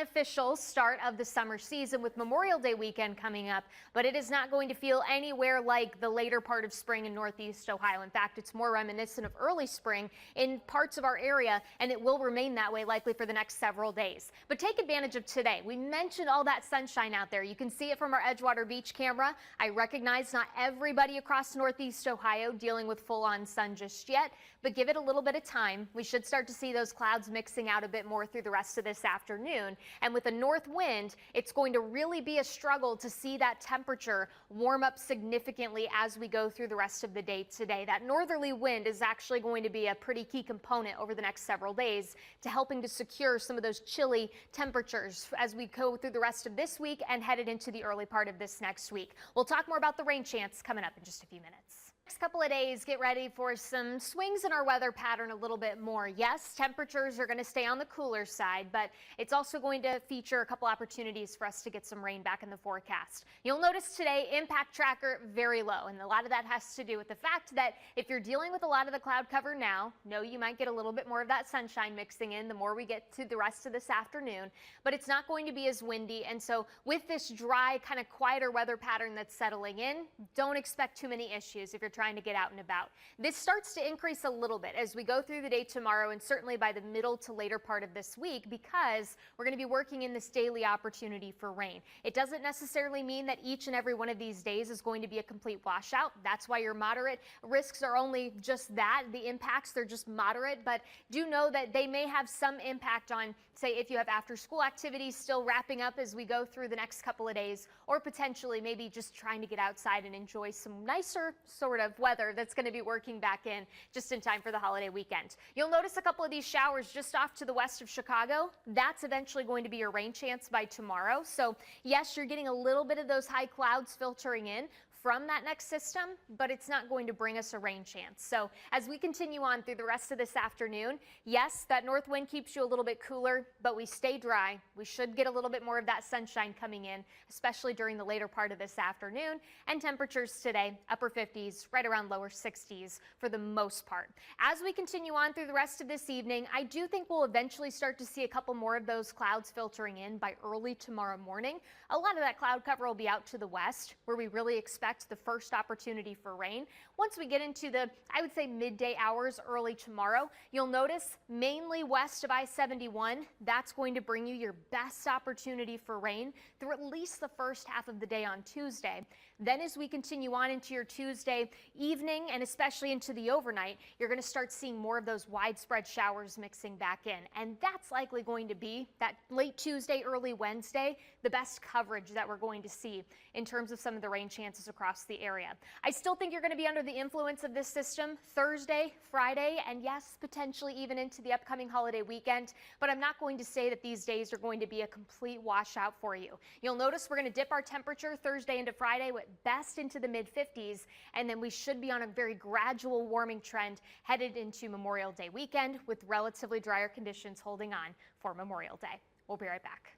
Official start of the summer season with Memorial Day weekend coming up, but it is not going to feel anywhere like the later part of spring in Northeast Ohio. In fact, it's more reminiscent of early spring in parts of our area, and it will remain that way likely for the next several days. But take advantage of today. We mentioned all that sunshine out there. You can see it from our Edgewater Beach camera. I recognize not everybody across Northeast Ohio dealing with full-on sun just yet, but give it a little bit of time. We should start to see those clouds mixing out a bit more through the rest of this afternoon. And with a north wind, it's going to really be a struggle to see that temperature warm up significantly as we go through the rest of the day today. That northerly wind is actually going to be a pretty key component over the next several days to helping to secure some of those chilly temperatures as we go through the rest of this week and headed into the early part of this next week. We'll talk more about the rain chance coming up in just a few minutes. Next couple of days, get ready for some swings in our weather pattern a little bit more. Yes, temperatures are going to stay on the cooler side, but it's also going to feature a couple opportunities for us to get some rain back in the forecast. You'll notice today impact tracker very low, and a lot of that has to do with the fact that if you're dealing with a lot of the cloud cover now, no, you might get a little bit more of that sunshine mixing in the more we get to the rest of this afternoon, but it's not going to be as windy. And so with this dry, kind of quieter weather pattern that's settling in, don't expect too many issues if you're trying to get out and about. This starts to increase a little bit as we go through the day tomorrow and certainly by the middle to later part of this week, because we're going to be working in this daily opportunity for rain. It doesn't necessarily mean that each and every one of these days is going to be a complete washout. That's why your moderate risks are only just that. The impacts, they're just moderate, but do know that they may have some impact on, say, if you have after school activities still wrapping up as we go through the next couple of days, or potentially maybe just trying to get outside and enjoy some nicer sort of weather that's going to be working back in just in time for the holiday weekend. You'll notice a couple of these showers just off to the west of Chicago. That's eventually going to be your rain chance by tomorrow. So yes, you're getting a little bit of those high clouds filtering in from that next system, but it's not going to bring us a rain chance. So as we continue on through the rest of this afternoon, yes, that north wind keeps you a little bit cooler, but we stay dry. We should get a little bit more of that sunshine coming in, especially during the later part of this afternoon. And temperatures today, upper 50s, right around lower 60s for the most part. As we continue on through the rest of this evening, I do think we'll eventually start to see a couple more of those clouds filtering in by early tomorrow morning. A lot of that cloud cover will be out to the west, where we really expect the first opportunity for rain. Once we get into the, I would say, midday hours early tomorrow, you'll notice mainly west of I-71, that's going to bring you your best opportunity for rain through at least the first half of the day on Tuesday. Then as we continue on into your Tuesday evening and especially into the overnight, you're going to start seeing more of those widespread showers mixing back in. And that's likely going to be that late Tuesday, early Wednesday, the best coverage that we're going to see in terms of some of the rain chances across the area. I still think you're going to be under the influence of this system Thursday, Friday, and yes, potentially even into the upcoming holiday weekend, but I'm not going to say that these days are going to be a complete washout for you. You'll notice we're going to dip our temperature Thursday into Friday with best into the mid-50s, and then we should be on a very gradual warming trend headed into Memorial Day weekend with relatively drier conditions holding on for Memorial Day. We'll be right back.